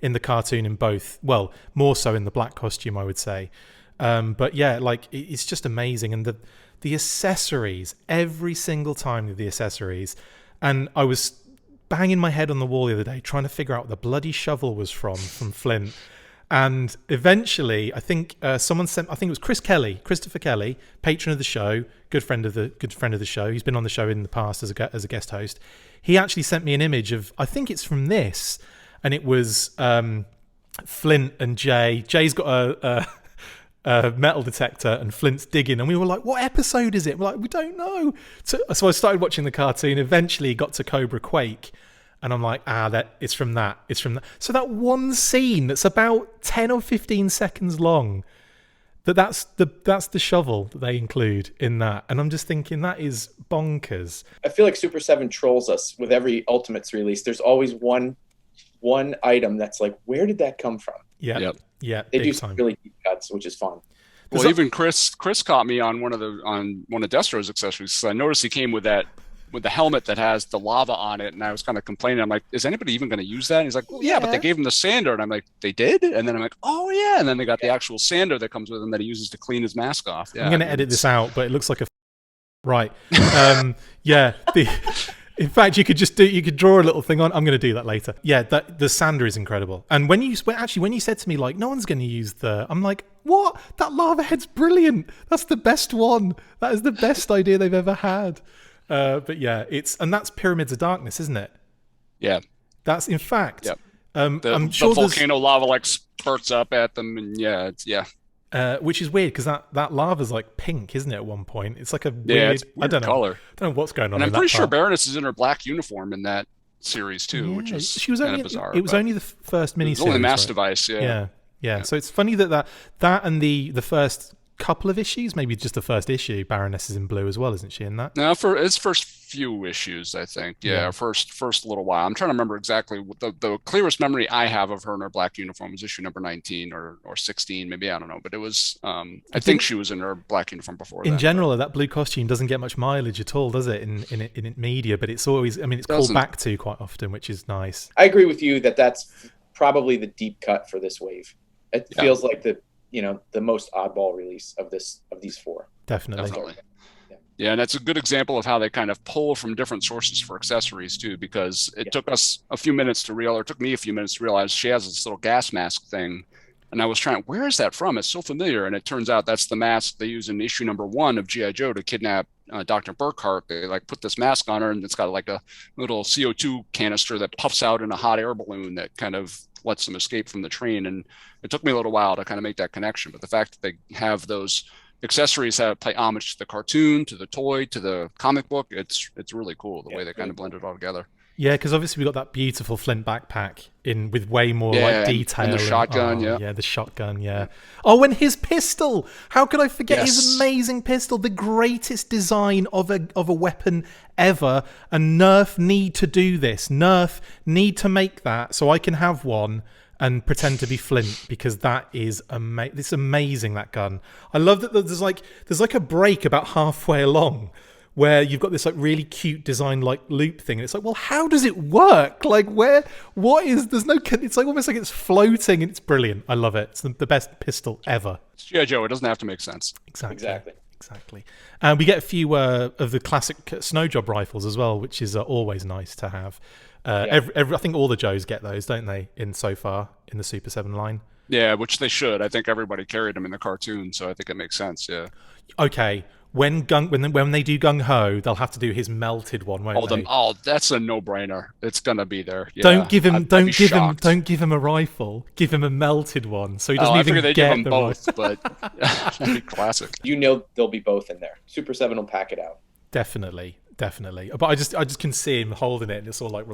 in the cartoon in both, well, more so in the black costume, I would say. But yeah, like it's just amazing, and the accessories, every single time with the accessories. And I was banging my head on the wall the other day trying to figure out what the bloody shovel was from Flint, and eventually I think someone sent, I think it was Christopher Kelly, patron of the show, good friend of the show. He's been on the show in the past as a guest host. He actually sent me an image of, I think it's from this, and it was Flint and Jay. Jay's got a metal detector and Flint's digging, and we were like, what episode is it? We're like, we don't know. So I started watching the cartoon, eventually got to Cobra Quake, and I'm like, it's from that. So that one scene that's about 10 or 15 seconds long, that's the shovel that they include in that. And I'm just thinking, that is bonkers. I feel like Super 7 trolls us with every Ultimates release. There's always one item that's like, where did that come from? Yeah. They do some really deep cuts, which is fun. Well, even Chris caught me on one of Destro's accessories. So I noticed he came with the helmet that has the lava on it, and I was kind of complaining. I'm like, is anybody even going to use that? And he's like, well, yeah, but they gave him the sander, and I'm like, they did? And then I'm like, oh yeah, and then they got the actual sander that comes with him that he uses to clean his mask off. Yeah, I'm going to edit this out, but it looks like a right. In fact, you could draw a little thing on. I'm going to do that later. Yeah, the sander is incredible. And when you said to me like, no one's going to use I'm like, what? That lava head's brilliant. That's the best one. That is the best idea they've ever had. But yeah, that's Pyramids of Darkness, isn't it? Yeah. That's in fact. Yep. I'm sure the volcano lava like spurts up at them, and which is weird because that lava's like pink, isn't it? At one point, it's like a weird, it's weird I don't know color. I don't know what's going on. And I'm pretty sure Baroness is in her black uniform in that series too, which is kind of bizarre. It was only the first miniseries. Only the mass right? device, yeah. So it's funny that and the first couple of issues, maybe just the first issue, Baroness is in blue as well, isn't she? In that? No, for its first few issues, I think. First little while. I'm trying to remember exactly what the clearest memory I have of her in her black uniform was issue number 19 or 16, maybe, I don't know. But it was I think she was in her black uniform before. In general, that blue costume doesn't get much mileage at all, does it? In media, but it's always, I mean, it's called back to quite often, which is nice. I agree with you that's probably the deep cut for this wave. It feels like the most oddball release of these four. Definitely. Yeah, and that's a good example of how they kind of pull from different sources for accessories too, because it took me a few minutes to realize she has this little gas mask thing. And I was trying, where is that from? It's so familiar. And it turns out that's the mask they use in issue number 1 of G.I. Joe to kidnap Dr. Burkhart. They like put this mask on her, and it's got like a little CO2 canister that puffs out in a hot air balloon that kind of lets them escape from the train. And it took me a little while to kind of make that connection. But the fact that they have those accessories that pay homage to the cartoon, to the toy, to the comic book, it's really cool the way they kind of blend it all together. Yeah, because obviously we got that beautiful Flint backpack with way more like detail. And the shotgun, yeah, the shotgun, yeah. Oh, and his pistol! How could I forget his amazing pistol? The greatest design of a weapon ever. And Nerf need to do this. Nerf need to make that so I can have one and pretend to be Flint, because that is it's amazing, that gun. I love that there's like a break about halfway along where you've got this like really cute design like loop thing, and it's like, well, how does it work? Like there's no, it's like almost like it's floating, and it's brilliant. I love it. It's the best pistol ever. It's G.I. Joe. It doesn't have to make sense. Exactly. And we get a few of the classic snow job rifles as well, which is always nice to have. I think all the Joes get those, don't they? So far in the Super 7 line. Yeah, which they should. I think everybody carried them in the cartoon, so I think it makes sense. Yeah. Okay. When they do Gung Ho, they'll have to do his melted one, won't they? Oh, that's a no-brainer. It's gonna be there. Yeah. Don't give him a rifle. Give him a melted one, so he doesn't even get give him the both. But that'd be classic. They'll be both in there. Super 7 will pack it out. Definitely. But I just can see him holding it, and it's all like,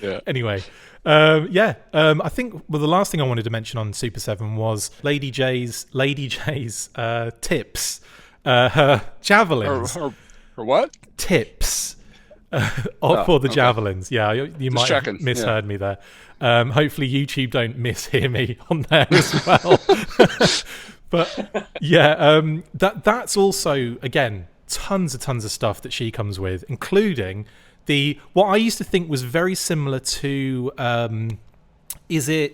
yeah. Anyway, I think the last thing I wanted to mention on Super 7 was Lady J's tips. Her javelins. Her what? Tips for the javelins. Yeah, you might have misheard me there. Hopefully YouTube don't mishear me on there as well. But yeah, that's also, again, tons of stuff that she comes with, including what I used to think was very similar to I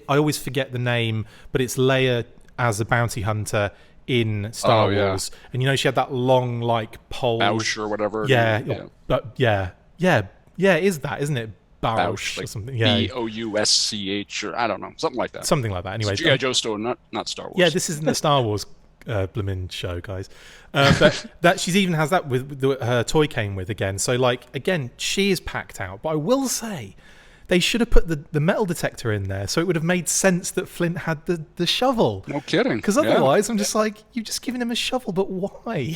always forget the name, but it's Leia as a bounty hunter in Star Wars, and she had that long like pole, Bausch or whatever. But is that, isn't it? Bausch or something. Yeah, Bousch, or I don't know, something like that. Something like that. Anyway, G.I. Joe store, not Star Wars. Yeah, this isn't the Star Wars blooming show, guys. But that she even has that with her toy came with again. So like again, she is packed out. But I will say, they should have put the metal detector in there, so it would have made sense that Flint had the shovel. No kidding. Because otherwise, I'm just like, you've just given him a shovel, but why?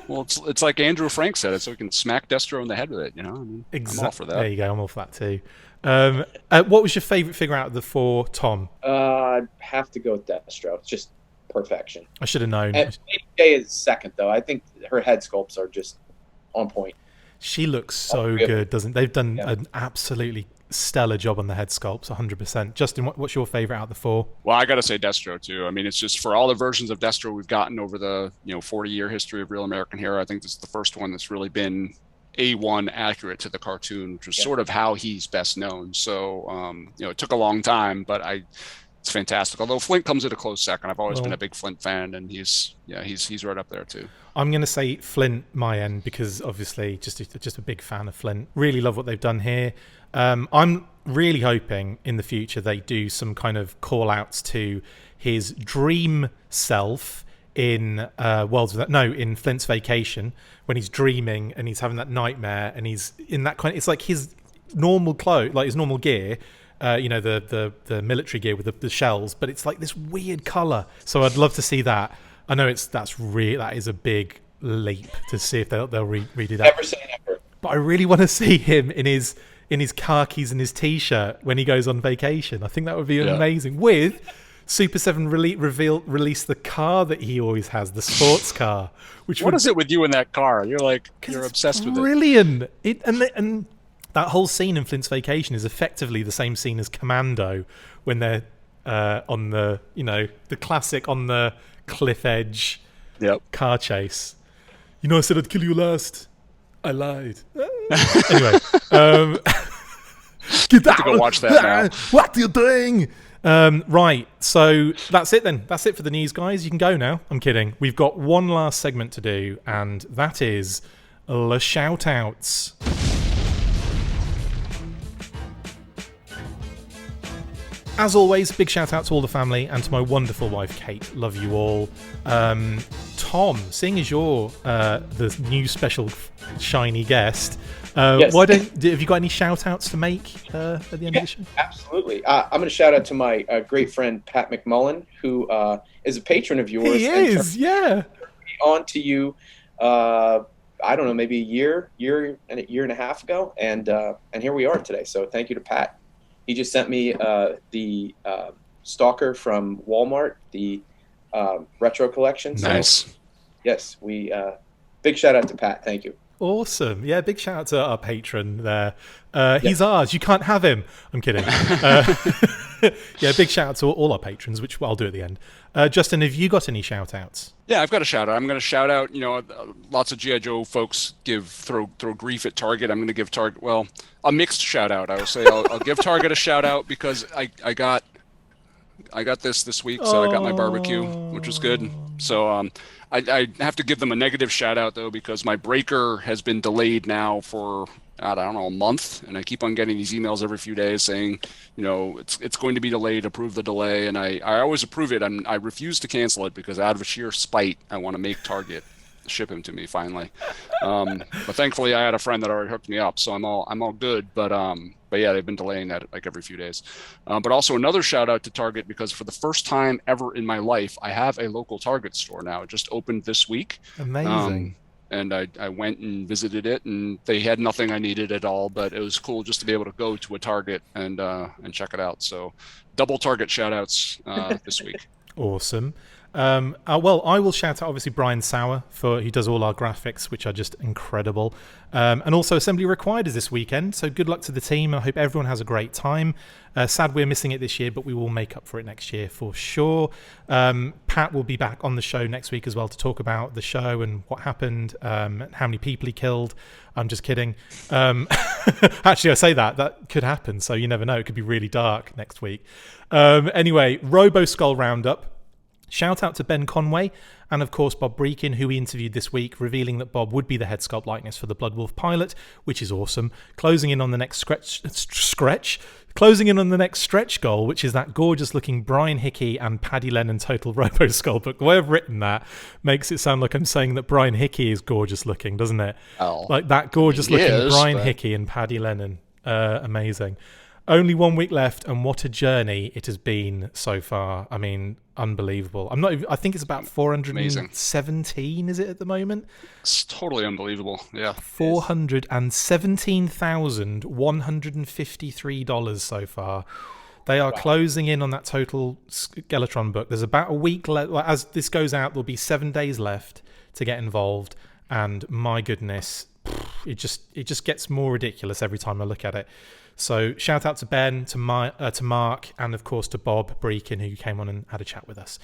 Well, it's like Andrew Frank said it, so we can smack Destro in the head with it. I'm all for that. There you go. I'm all for that too. What was your favorite figure out of the 4, Tom? I'd have to go with Destro. It's just perfection. I should have known. And Jay is second, though. I think her head sculpts are just on point. She looks so good, doesn't? They've done an absolutely stellar job on the head sculpts, 100%. Justin, what's your favorite out of the 4? Well, I got to say Destro too. I mean, it's just, for all the versions of Destro we've gotten over the 40-year history of Real American Hero, I think this is the first one that's really been A1 accurate to the cartoon, which is sort of how he's best known. So, it took a long time, but it's fantastic. Although Flint comes at a close second. I've always been a big Flint fan, and he's right up there too. I'm going to say Flint my end because obviously just a big fan of Flint. Really love what they've done here. I'm really hoping in the future they do some kind of call outs to his dream self in in Flint's Vacation, when he's dreaming and he's having that nightmare and he's in that kind of, it's like his normal clothes, like his normal gear, the military gear with the shells, but it's like this weird color. So I'd love to see that. I know that is a big leap to see if they'll redo that. Never say never. But I really want to see him in his khakis and his t-shirt when he goes on vacation. I think that would be amazing. With Super 7 release the car that he always has, the sports car. What is it with you in that car? You're obsessed with it. Brilliant. And that whole scene in Flint's Vacation is effectively the same scene as Commando when they're on the classic on the cliff edge car chase. I said I'd kill you last. I lied. Anyway, get out. Go watch that now. What are you doing? Right, so that's it then. That's it for the news, guys. You can go now. I'm kidding. We've got one last segment to do, and that is the shout-outs. As always, big shout-out to all the family and to my wonderful wife, Kate. Love you all. Tom, seeing as you're the new special shiny guest, yes. Have you got any shout-outs to make at the end of the show? Absolutely. I'm going to shout out to my great friend, Pat McMullen, who is a patron of yours. He is, yeah. On to you, I don't know, maybe a year and a half ago, and here we are today. So thank you to Pat. He just sent me the Stalker from Walmart, the retro collection. So, nice. Yes, big shout out to Pat. Thank you. Awesome. Yeah, big shout out to our patron there. He's ours. You can't have him. I'm kidding. Yeah, big shout out to all our patrons, which I'll do at the end. Justin, have you got any shout outs? Yeah, I've got a shout out. I'm going to shout out, lots of G.I. Joe folks throw grief at Target. I'm going to give Target, a mixed shout out. I will say I'll give Target a shout out because I got this week, so I got my barbecue, which was good. So I have to give them a negative shout out though, because my breaker has been delayed now for I don't know, a month, and I keep on getting these emails every few days saying, it's going to be delayed, approve the delay, and I always approve it, and I refuse to cancel it because out of sheer spite, I want to make Target ship him to me finally. But thankfully, I had a friend that already hooked me up, so I'm all good. But yeah, they've been delaying that like every few days. But also another shout out to Target, because for the first time ever in my life, I have a local Target store now. It just opened this week. Amazing. And I went and visited it, and they had nothing I needed at all, but it was cool just to be able to go to a Target and check it out. So double Target shout outs this week. Awesome. Well, I will shout out obviously Brian Sauer, he does all our graphics, which are just incredible. And also Assembly Required is this weekend, so good luck to the team. I hope everyone has a great time. Sad we're missing it this year, but we will make up for it next year for sure. Pat will be back on the show next week as well to talk about the show and what happened, how many people he killed. I'm just kidding. Actually, I say that could happen, so you never know. It could be really dark next week. Anyway, Roboskull Roundup. Shout out to Ben Conway and, of course, Bob Breakin, who we interviewed this week, revealing that Bob would be the head sculpt likeness for the Bloodwolf pilot, which is awesome. Closing in on the next stretch goal, which is that gorgeous-looking Brian Hickey and Paddy Lennon Total Roboskull book. The way I've written that makes it sound like I'm saying that Brian Hickey is gorgeous-looking, doesn't it? Oh, like that gorgeous-looking Brian Hickey and Paddy Lennon. Amazing. Only 1 week left, and what a journey it has been so far. I mean, unbelievable. I think it's about 417, is it at the moment? It's totally unbelievable. Yeah. $417,153 so far. They are closing in on that total Skeletron book. There's about a week left. As this goes out, there'll be 7 days left to get involved, and my goodness, it just gets more ridiculous every time I look at it. So shout out to Ben, to Mark, and of course to Bob Breakin, who came on and had a chat with us.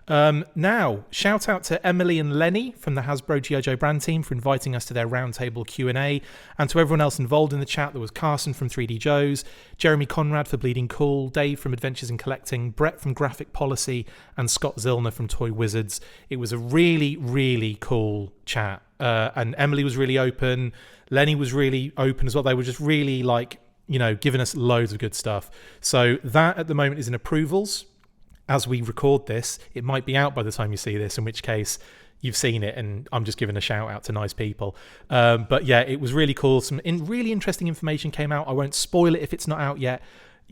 Now, shout out to Emily and Lenny from the Hasbro G.I. Joe brand team for inviting us to their roundtable Q&A, and to everyone else involved in the chat. There was Carson from 3D Joes, Jeremy Conrad for Bleeding Cool, Dave from Adventures in Collecting, Brett from Graphic Policy, and Scott Zillner from Toy Wizards. It was a really, really cool chat, and Emily was really open, Lenny was really open as well. They were just really giving us loads of good stuff. So that at the moment is in approvals. As we record this, it might be out by the time you see this, in which case you've seen it, and I'm just giving a shout out to nice people. But yeah, it was really cool. Some really interesting information came out. I won't spoil it if it's not out yet,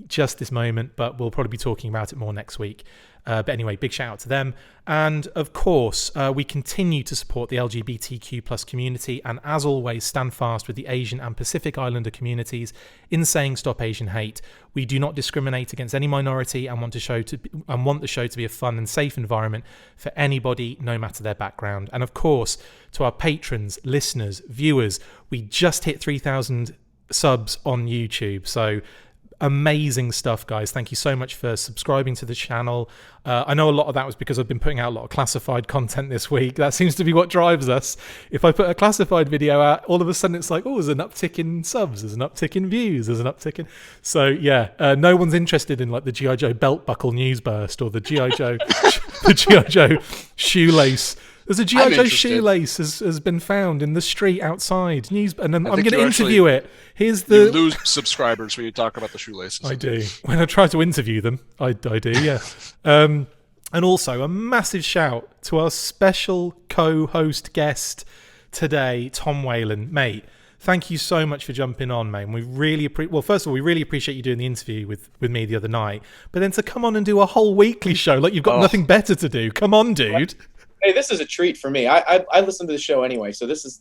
just this moment, but we'll probably be talking about it more next week. But anyway, big shout out to them. And of course, we continue to support the LGBTQ plus community, and as always, stand fast with the Asian and Pacific Islander communities in saying stop Asian hate. We do not discriminate against any minority and want the show to be a fun and safe environment for anybody, no matter their background. And of course, to our patrons, listeners, viewers, we just hit 3,000 subs on YouTube. So amazing stuff, guys. Thank you so much for subscribing to the channel. I know a lot of that was because I've been putting out a lot of classified content this week. That seems to be what drives us. If I put a classified video out, all of a sudden it's like, oh, there's an uptick in subs, there's an uptick in views, there's an uptick in... So yeah, no one's interested in like the G.I. Joe belt buckle news burst or the G.I. Joe the G.I. Joe shoelace. There's a G.I. Joe shoelace has been found in the street outside. And I'm going to interview it. You lose subscribers when you talk about the shoelaces. I do. When I try to interview them, I do, yeah. And also a massive shout to our special co-host guest today, Tom Whalen. Mate, thank you so much for jumping on, mate. We really first of all, we really appreciate you doing the interview with me the other night. But then to come on and do a whole weekly show, like you've got nothing better to do. Come on, dude. Hey, this is a treat for me. I listen to the show anyway, so this is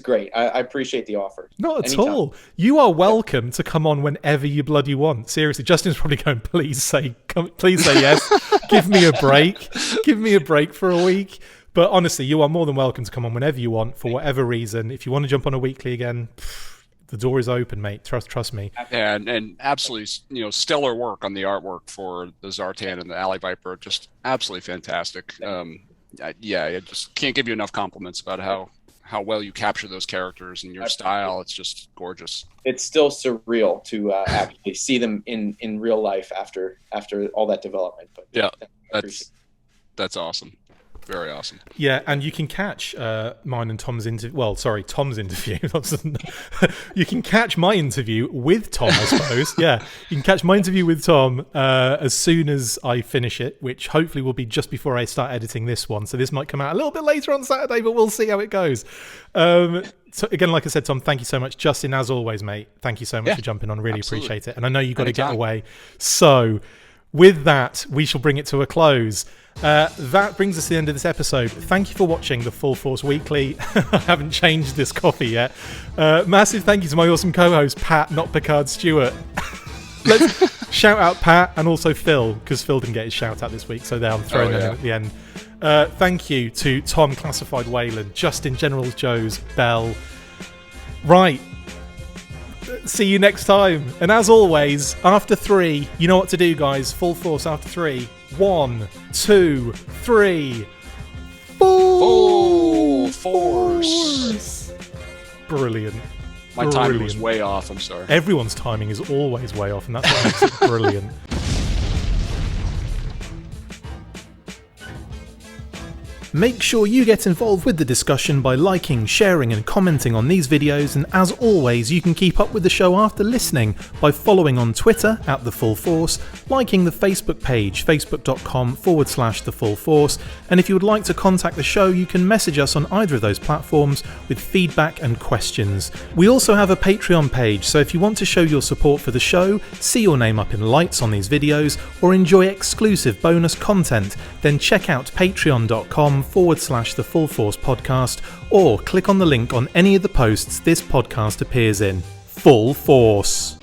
great. I appreciate the offer. Not at all. You are welcome to come on whenever you bloody want. Seriously, Justin's probably going, please say yes. Give me a break. Give me a break for a week. But honestly, you are more than welcome to come on whenever you want for whatever reason. If you want to jump on a weekly again, the door is open, mate. Trust me. And absolutely, stellar work on the artwork for the Zartan and the Alley Viper. Just absolutely fantastic. I just can't give you enough compliments about how well you capture those characters and your style. It's just gorgeous. It's still surreal to actually see them in real life after all that development. But yeah, that's awesome. Very awesome. Yeah, and you can catch mine and Tom's interview. Well, sorry, Tom's interview. You can catch my interview with Tom, I suppose. Yeah, you can catch my interview with Tom as soon as I finish it, which hopefully will be just before I start editing this one. So this might come out a little bit later on Saturday, but we'll see how it goes. So again, like I said, Tom, thank you so much. Justin, as always, mate, thank you so much for jumping on. Really absolutely. Appreciate it. And I know you've got to get away. So with that, we shall bring it to a close. That brings us to the end of this episode. Thank you for watching the Full Force Weekly. I haven't changed this coffee yet. Massive thank you to my awesome co-host, Pat, not Picard Stewart. Let's shout out Pat and also Phil, because Phil didn't get his shout out this week, so there I'm throwing them in at the end. Thank you to Tom Classified Whalen, Justin Generals Joes, Bell. Right. See you next time. And as always, after 3, you know what to do, guys. Full Force after 3. 1, 2, 3. Full Force. Brilliant. My timing was way off, I'm sorry. Everyone's timing is always way off, and that's what makes it brilliant. Make sure you get involved with the discussion by liking, sharing and commenting on these videos, and as always you can keep up with the show after listening by following on Twitter @TheFullForce, liking the Facebook page facebook.com/TheFullForce, and if you would like to contact the show you can message us on either of those platforms with feedback and questions. We also have a Patreon page, so if you want to show your support for the show, see your name up in lights on these videos, or enjoy exclusive bonus content, then check out patreon.com/TheFullForce podcast, or click on the link on any of the posts this podcast appears in. Full Force.